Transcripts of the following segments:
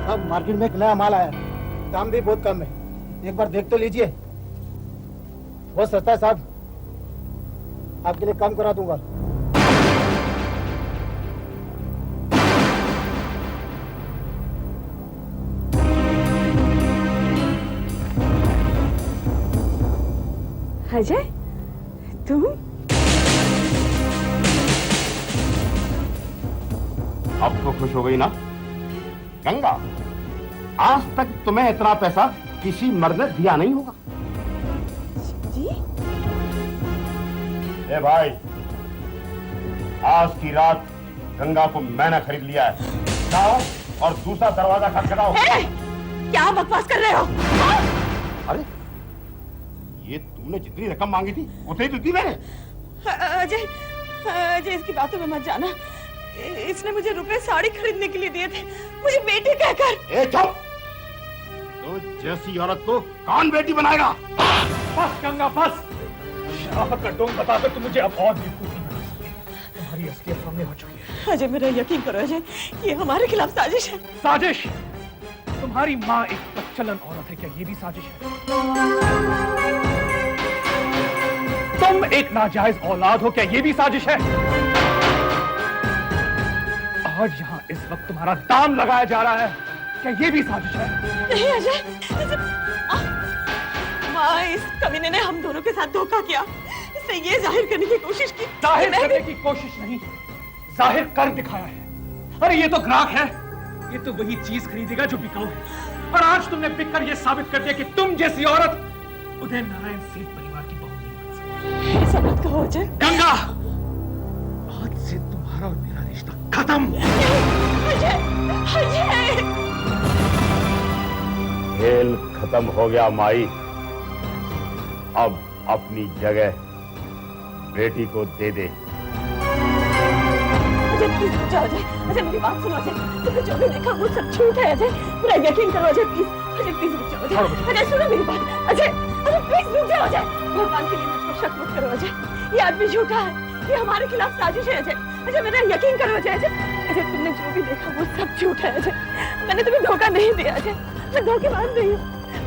साहब मार्केट में एक नया माल आया है, दाम भी बहुत कम है, एक बार देख तो लीजिए। बहुत सस्ता है साहब, आपके लिए कम करा दूंगा। अजय, तुम? अब तो खुश हो गई ना गंगा? आज तक तुम्हें इतना पैसा किसी मर्द ने दिया नहीं होगा। जी? ए भाई, आज की रात गंगा को मैंने खरीद लिया है। जाओ और दूसरा दरवाजा खटखटाओ। क्या बकवास कर रहे हो? अरे ये तूने जितनी रकम मांगी थी उतनी तो दी मैंने। अजय, अजय इसकी बातों में मत जाना। इसने मुझे रुपए साड़ी खरीदने के लिए दिए थे, मुझे बेटी कहकर। ए चुप! तो जैसी औरत को कौन बेटी बनाएगा? बस गंगा बस। शराफत का डोंग बताकर तुम मुझे अब और बेवकूफी बना सकते। तुम्हारी असलियत सामने आ चुकी है। अजय मेरा यकीन करो अजय, ये हमारे खिलाफ साजिश है। साजिश? तुम्हारी माँ एक प्रचलन औरत है, क्या ये भी साजिश है? तुम एक नाजायज औलाद हो, क्या ये भी साजिश है? आज यहाँ इस वक्त तुम्हारा दाम लगाया जा रहा है, क्या ये भी साजिश है? नहीं अजय, माँ, इस कमीने ने हम दोनों के साथ धोखा किया, इससे ये जाहिर करने की कोशिश की। जाहिर करने की कोशिश नहीं, जाहिर कर दिखाया है। अरे ये तो ग्राहक है, ये तो वही चीज खरीदेगा जो बिकाऊ है। और आज तुमने बिककर ये साबित कर दिया कि तुम जैसी औरत उदय नारायण सेठ परिवार की बहू नहीं बन सकती। ऐसा मत कहो अजय। गंगा, आज से तुम्हारा और मेरा रिश्ता खत्म। अजय, अजय! खेल खत्म हो गया माई। अब अपनी जगह बेटी को दे दे। अजय प्लीज रुक जाओ अजय, अजय मेरी बात सुनो अजय, तुमने जो भी देखा वो सब झूठ है अजय, मेरा यकीन करो अजय प्लीज, अजय प्लीज रुक जाओ अजय, अजय सुनो मेरी बात, अजय, अजय प्लीज रुक जाओ अजय, भगवान के लिए मुझ पर शक मत करो अजय, ये आदमी झूठा है, ये हमारे खिलाफ साजिश है अजय, अजय मेरा यकीन करो अजय, अजय तुमने जो भी देखा वो सब झूठ है अजय, मैंने तुम्हें धोखा नहीं दिया अजय, मैं धोखेबाज नहीं हूँ,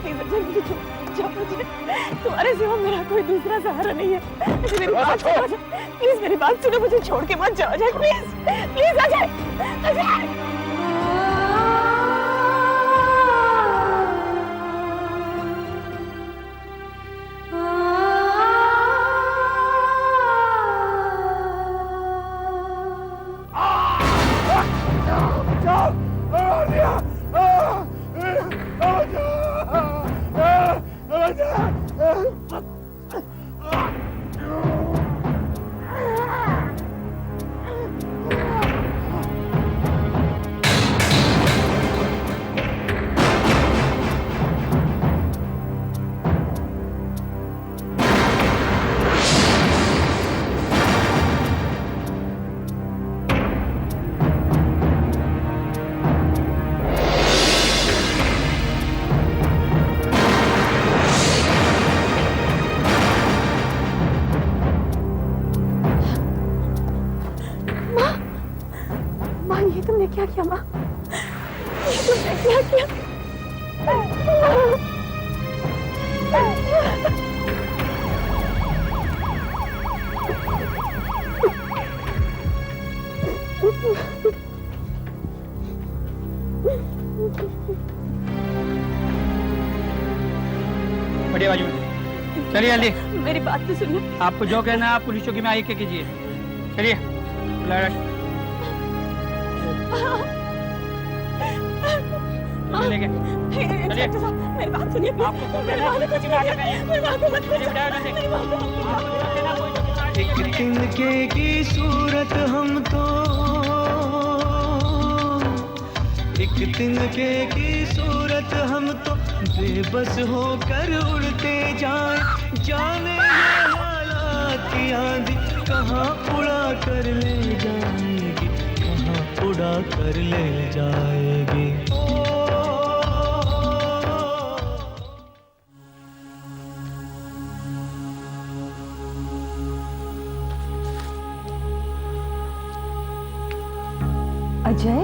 प्लीज अजय मुझे छोड़ जाओ अजय, तुम्हारे सिवा मेरा कोई दूसरा सहारा नहीं है, अजय मेरी बात सुनो अजय, प्लीज मेरी बात सुनो, मुझे छोड़ के मत जाओ अजय, प्लीज प्लीज अजय, अजय। क्या किया माँ? ये तुमने क्या किया? बढ़िया बाजू चलिए जल्दी। मेरी बात तो सुनिए। आपको जो कहना है आप पुलिस चौकी में आके के कीजिए। चलिए मेरी बात सुनिए। एक तिनके की सूरत हम तो, एक तिनके की सूरत हम तो बेबस होकर उड़ते जाए, जाने ये हालात की आंधी कहाँ उड़ा कर ले जाएगी, कहाँ उड़ा कर ले जाएगी। अजय,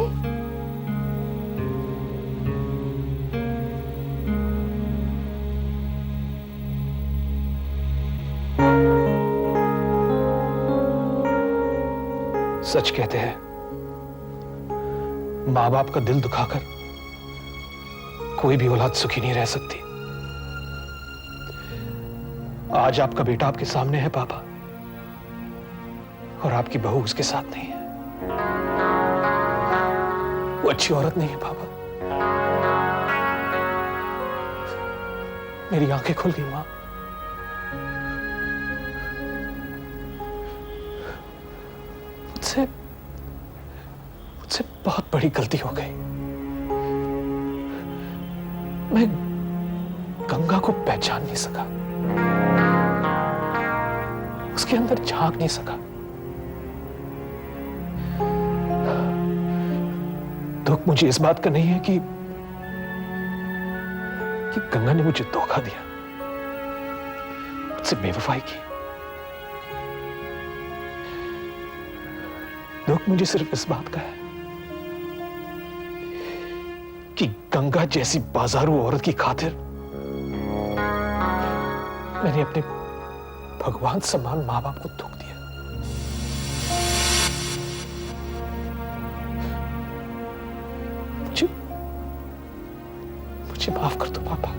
सच कहते हैं, मां बाप का दिल दुखाकर कोई भी औलाद सुखी नहीं रह सकती। आज आपका बेटा आपके सामने है पापा, और आपकी बहू उसके साथ नहीं है। वो अच्छी औरत नहीं है पापा। मेरी आंखें खुल गई मां। मुझसे बहुत बड़ी गलती हो गई। मैं गंगा को पहचान नहीं सका, उसके अंदर झांक नहीं सका। दुख मुझे इस बात का नहीं है कि गंगा ने मुझे धोखा दिया, मुझसे बेवफाई की। दुख मुझे सिर्फ इस बात का है कि गंगा जैसी बाजारू औरत की खातिर मैंने अपने भगवान समान मां बाप को दुख दिया। मुझे माफ कर दो पापा।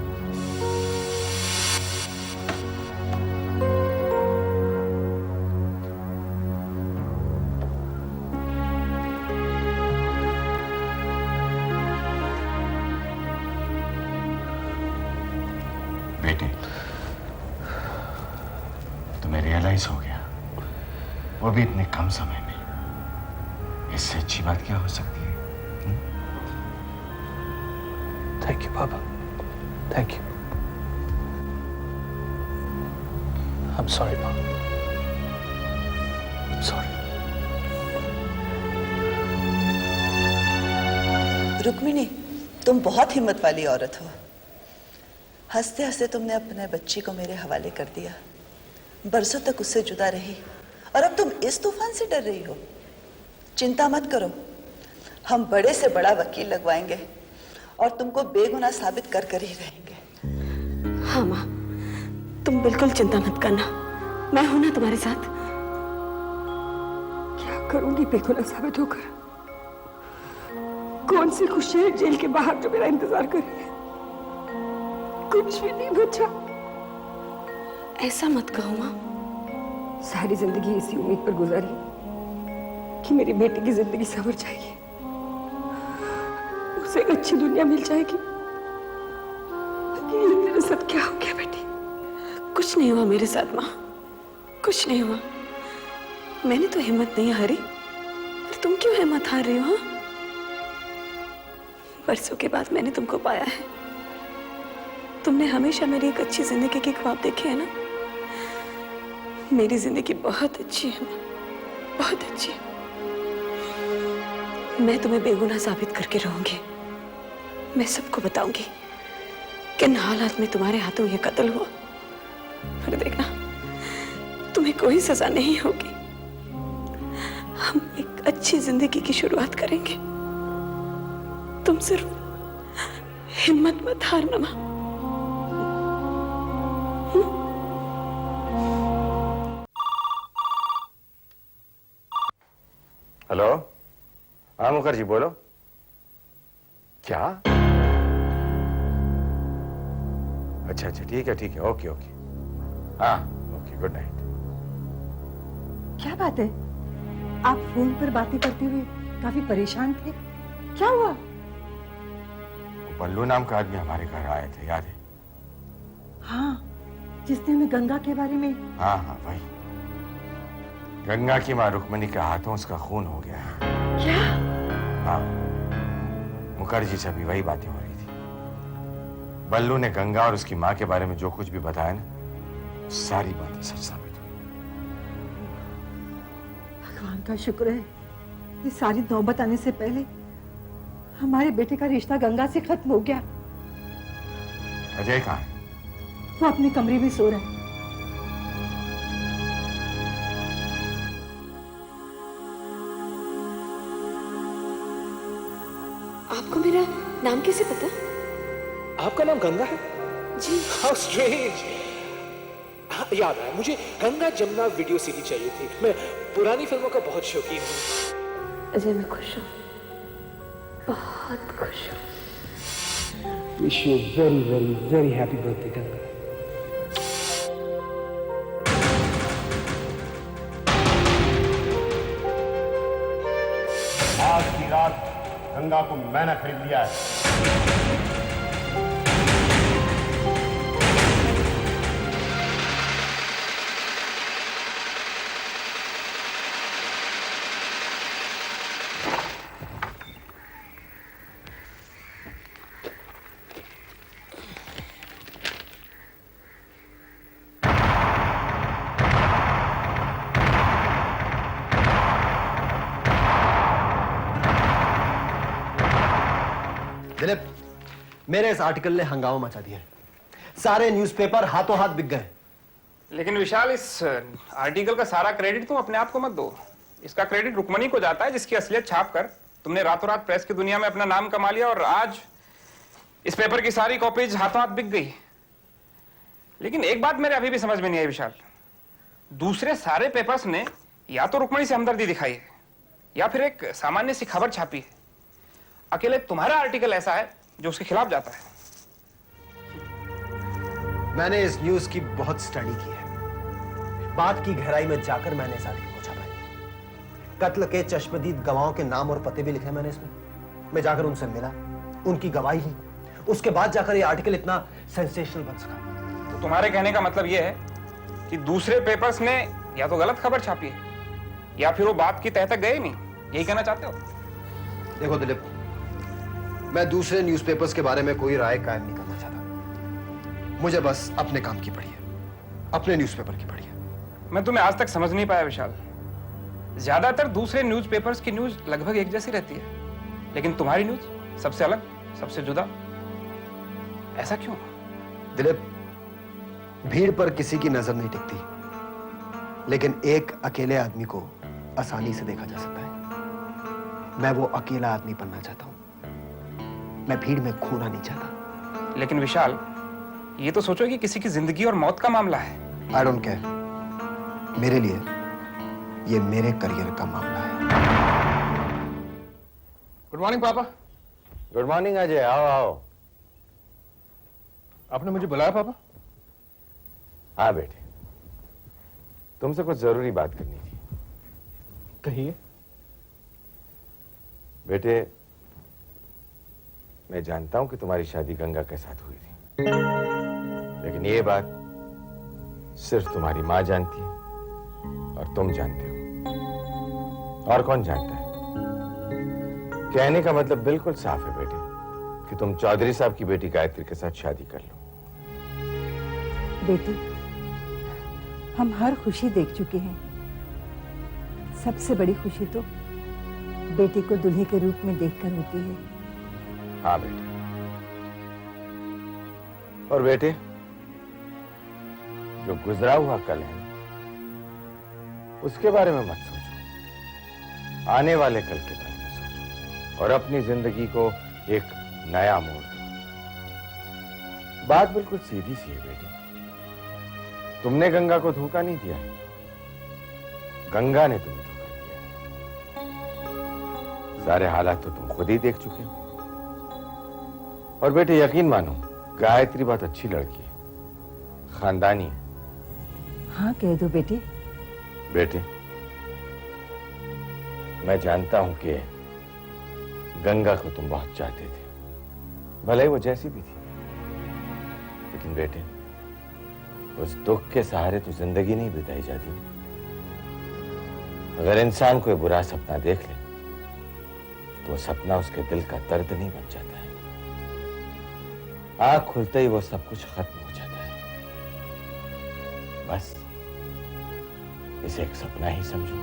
बेटे, तुम्हें रियलाइज हो गया, वो भी इतने कम समय में। इससे अच्छी बात क्या हो सकती है? थैंक यू पापा, thank you. I am sorry मां, सॉरी। रुक्मिणी, तुम बहुत हिम्मत वाली औरत हो। हंसते हंसते तुमने अपने बच्ची को मेरे हवाले कर दिया, बरसों तक उससे जुदा रही, और अब तुम इस तूफान से डर रही हो। चिंता मत करो, हम बड़े से बड़ा वकील लगवाएंगे और तुमको बेगुनाह साबित कर कर ही रहेंगे। हाँ माँ, तुम बिल्कुल चिंता मत करना, मैं हूं ना तुम्हारे साथ। क्या करूंगी बेगुनाह साबित होकर? कौन सी खुशी है जेल के बाहर जो मेरा इंतजार कर रही है? कुछ भी नहीं बचा। ऐसा मत कहो माँ। सारी जिंदगी इसी उम्मीद पर गुजारी कि मेरी बेटी की जिंदगी संवर जाएगी, उसे एक अच्छी दुनिया मिल जाएगी। ये मेरे साथ क्या हो गया बेटी? कुछ नहीं हुआ मेरे साथ माँ, कुछ नहीं हुआ। मैंने तो हिम्मत नहीं हारी, तुम क्यों हिम्मत हार रही हो? बरसों के बाद मैंने तुमको पाया है। तुमने हमेशा मेरी एक अच्छी जिंदगी के ख्वाब देखे हैं ना। मेरी जिंदगी बहुत अच्छी है माँ, बहुत अच्छी। मैं तुम्हें बेगुनाह साबित करके रहूंगी। मैं सबको बताऊंगी किन हालात में तुम्हारे हाथों ये कत्ल हुआ। पर देखना, तुम्हें कोई सजा नहीं होगी। हम एक अच्छी जिंदगी की शुरुआत करेंगे। तुम सिर्फ हिम्मत मत हारना मां। हेलो, हाँ मुखर्जी बोलो। क्या? अच्छा अच्छा, ठीक है, ओके ओके। हाँ ओके, गुड नाइट। क्या बात है, आप फोन पर बातें करते हुए काफी परेशान थे, क्या हुआ? बल्लू नाम का आदमी हमारे घर आए थे, याद है? हाँ, जिसने हमें गंगा के बारे में। हाँ हाँ वही। गंगा की माँ रुक्मणी के हाथों उसका खून हो गया है। क्या? हाँ, मुखर्जी से अभी वही बातें हो रही थी। बल्लू ने गंगा और उसकी माँ के बारे में जो कुछ भी बताया ना, सारी बातें सच साबित हुई। भगवान का शुक्र है, ये सारी नौबत आने से पहले हमारे बेटे का रिश्ता गंगा से खत्म हो गया। अजय कहाँ है? वो अपने कमरे में सो रहा है। आपको मेरा नाम कैसे पता? आपका नाम गंगा है? जी। How strange. हाँ, याद आया, मुझे गंगा जमुना वीडियो सीडी चाहिए थी। मैं पुरानी फिल्मों का बहुत शौकीन हूँ। अजय मैं खुश हूँ, बहुत खुश हूँ। Wish you very very very happy birthday Ganga. आज की रात गंगा को मैंने खरीद लिया है। दिलीप, मेरे इस आर्टिकल ने हंगामा मचा दिया है। सारे न्यूज़पेपर हाथों हाथ बिक गए। लेकिन विशाल, इस आर्टिकल का सारा क्रेडिट तुम अपने आप को मत दो। इसका क्रेडिट रुक्मणी को जाता है, जिसकी असलियत छाप कर तुमने रातों रात प्रेस की दुनिया में अपना नाम कमा लिया और आज इस पेपर की सारी कॉपीज हाथों हाथ बिक गई। लेकिन एक बात मेरे अभी भी समझ में नहीं आई विशाल, दूसरे सारे पेपर्स ने या तो रुक्मणी से हमदर्दी दिखाई है या फिर एक सामान्य सी खबर छापी है। अकेले तुम्हारा आर्टिकल ऐसा है जो उसके खिलाफ जाता है। मैंने इस न्यूज की बहुत स्टडी की है। बात की गहराई में जाकर मैंने इस आर्टिकल को छापा है। कत्ल के चश्मदीद गवाहों के नाम और पते भी लिखे मैंने इसमें। मैं जाकर उनसे मिला, उनकी गवाही ली, उसके बाद जाकर यह आर्टिकल इतना सेंसेशनल बन सका। तो तुम्हारे कहने का मतलब यह है कि दूसरे पेपर्स ने या तो गलत खबर छापी है या फिर वो बात की तह तक गए नहीं, यही कहना चाहते हो? देखो दिलीप, मैं दूसरे न्यूज़पेपर्स के बारे में कोई राय कायम नहीं करना चाहता। मुझे बस अपने काम की पड़ी है, अपने न्यूज़पेपर की पड़ी है। मैं तुम्हें आज तक समझ नहीं पाया विशाल। ज्यादातर दूसरे न्यूज़पेपर्स की न्यूज लगभग एक जैसी रहती है, लेकिन तुम्हारी न्यूज सबसे अलग, सबसे जुदा। ऐसा क्यों? दिलीप, भीड़ पर किसी की नजर नहीं टिकती, लेकिन एक अकेले आदमी को आसानी से देखा जा सकता है। मैं वो अकेला आदमी बनना चाहता हूं। मैं भीड़ में खोना नहीं चाहता। लेकिन विशाल, ये तो सोचो कि किसी की जिंदगी और मौत का मामला है। I don't care. मेरे लिए ये मेरे करियर का मामला है। गुड मॉर्निंग पापा। गुड मॉर्निंग अजय, आओ आओ। आपने मुझे बुलाया पापा? हाँ बेटे, तुमसे कुछ जरूरी बात करनी थी। कहिए। बेटे, मैं जानता हूं कि तुम्हारी शादी गंगा के साथ हुई थी, लेकिन ये बात सिर्फ तुम्हारी मां जानती है और तुम जानते हो। और कौन जानता है? कहने का मतलब बिल्कुल साफ है बेटे कि तुम चौधरी साहब की बेटी गायत्री के साथ शादी कर लो। बेटी, हम हर खुशी देख चुके हैं। सबसे बड़ी खुशी तो बेटी को दुल्हे के रूप में देखकर होती है। हाँ बेटे। और बेटे, जो गुजरा हुआ कल है उसके बारे में मत सोचो, आने वाले कल के बारे में सोचो और अपनी जिंदगी को एक नया मोड़ दो। बात बिल्कुल सीधी सी है बेटे। तुमने गंगा को धोखा नहीं दिया, गंगा ने तुम्हें धोखा दिया। सारे हालात तो तुम खुद ही देख चुके हो। और बेटे यकीन मानो, गायत्री बहुत अच्छी लड़की है, खानदानी है। हाँ कह दो बेटे। बेटे, मैं जानता हूं कि गंगा को तुम बहुत चाहते थे, भले ही वो जैसी भी थी। लेकिन बेटे, उस दुख के सहारे तो जिंदगी नहीं बिताई जाती। अगर इंसान कोई बुरा सपना देख ले तो वो सपना उसके दिल का दर्द नहीं बन जाता है। आंख खुलते ही वो सब कुछ खत्म हो जाता है। बस इसे एक सपना ही समझो।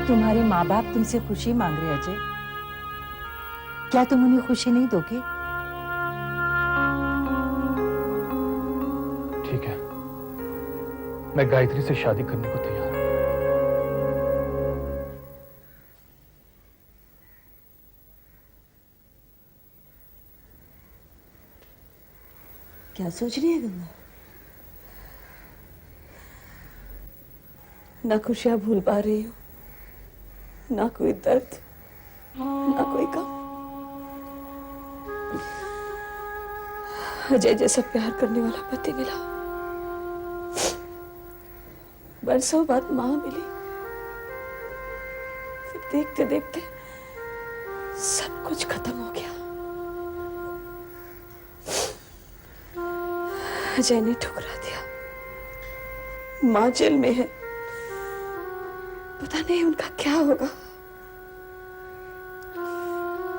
तुम्हारे माँ बाप तुमसे खुशी मांग रहे अजय, क्या तुम उन्हें खुशी नहीं दोगे? ठीक है, मैं गायत्री से शादी करने को तैयार हूं। क्या सोच रही है गंगा? ना खुशियां भूल पा रही हूँ, ना कोई दर्द, ना कोई गम। अजय जैसा प्यार करने वाला पति मिला, बरसों बाद माँ मिली, फिर देखते देखते सब कुछ खत्म हो गया। अजय ने ठुकरा दिया, माँ जेल में है, पता नहीं उनका क्या होगा।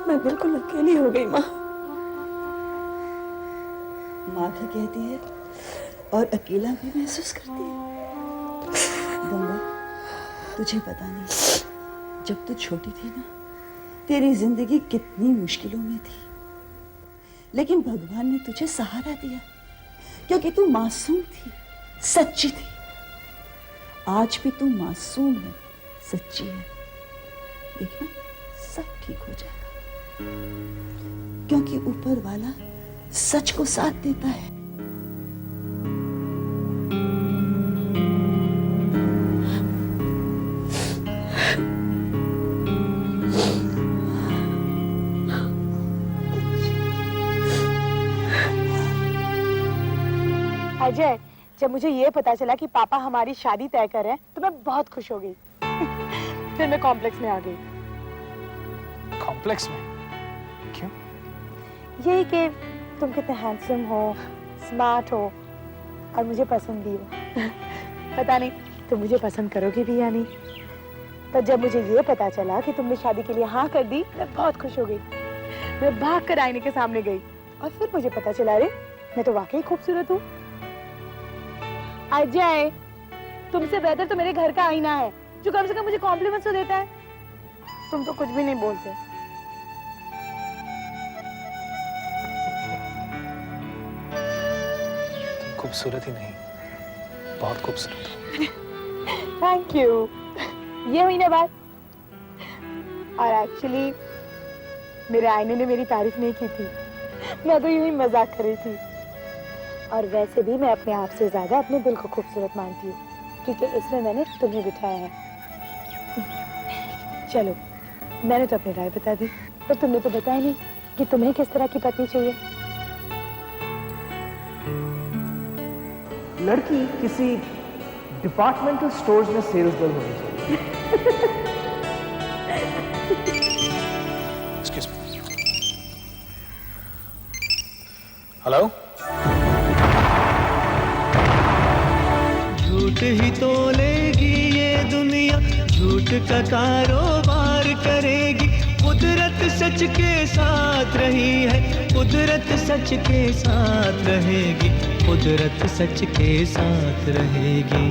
मैं बिल्कुल अकेली हो गई माँ। माँ भी कहती है और अकेला भी महसूस करती है। गंगा, तुझे पता नहीं, जब तू छोटी थी ना, तेरी जिंदगी कितनी मुश्किलों में थी, लेकिन भगवान ने तुझे सहारा दिया क्योंकि तू मासूम थी, सच्ची थी। आज भी तू मासूम है, सच्ची है। देखना, सब ठीक हो जाएगा क्योंकि ऊपर वाला सच को साथ देता है। अजय, जब मुझे ये पता चला कि पापा हमारी शादी तय कर रहे हैं तो मैं बहुत खुश हो गई। फिर मैं कॉम्प्लेक्स में आ गई। कॉम्प्लेक्स में? क्यों? यही कि तुम कितने हैंडसम हो, स्मार्ट हो और मुझे पसंद भी हो। पता नहीं तुम मुझे पसंद करोगे भी या नहीं, पर जब मुझे ये पता चला कि तुमने शादी के लिए हाँ कर दी, मैं बहुत खुश हो गई। मैं भाग कर आईने के सामने गई और फिर मुझे पता चला, अरे मैं तो वाकई खूबसूरत हूँ। अजय, तुमसे बेहतर तो मेरे घर का आईना है जो कम से कम मुझे कॉम्प्लीमेंट्स तो देता है। तुम तो कुछ भी नहीं बोलते। तुम खूबसूरत ही नहीं, बहुत खूबसूरत हो। Thank you. ये हुई ना बात। और एक्चुअली मेरे आईने ने मेरी तारीफ नहीं की थी, मैं तो यूं ही मजाक कर रही थी। और वैसे भी मैं अपने आप से ज्यादा अपने दिल को खूबसूरत मानती हूँ क्योंकि इसमें मैंने तुम्हें बिठाया है। चलो, मैंने तो अपनी राय बता दी, पर तुमने तो बताया नहीं कि तुम्हें किस तरह की पत्नी चाहिए। लड़की किसी डिपार्टमेंटल स्टोर्स में सेल्स गर्ल होनी चाहिए। Excuse me. हेलो? झूठ ही तो लेगी ये दुनिया, झूठ का कारोबार करेगी। कुदरत सच के साथ रही है, कुदरत सच के साथ रहेगी, कुदरत सच के साथ रहेगी।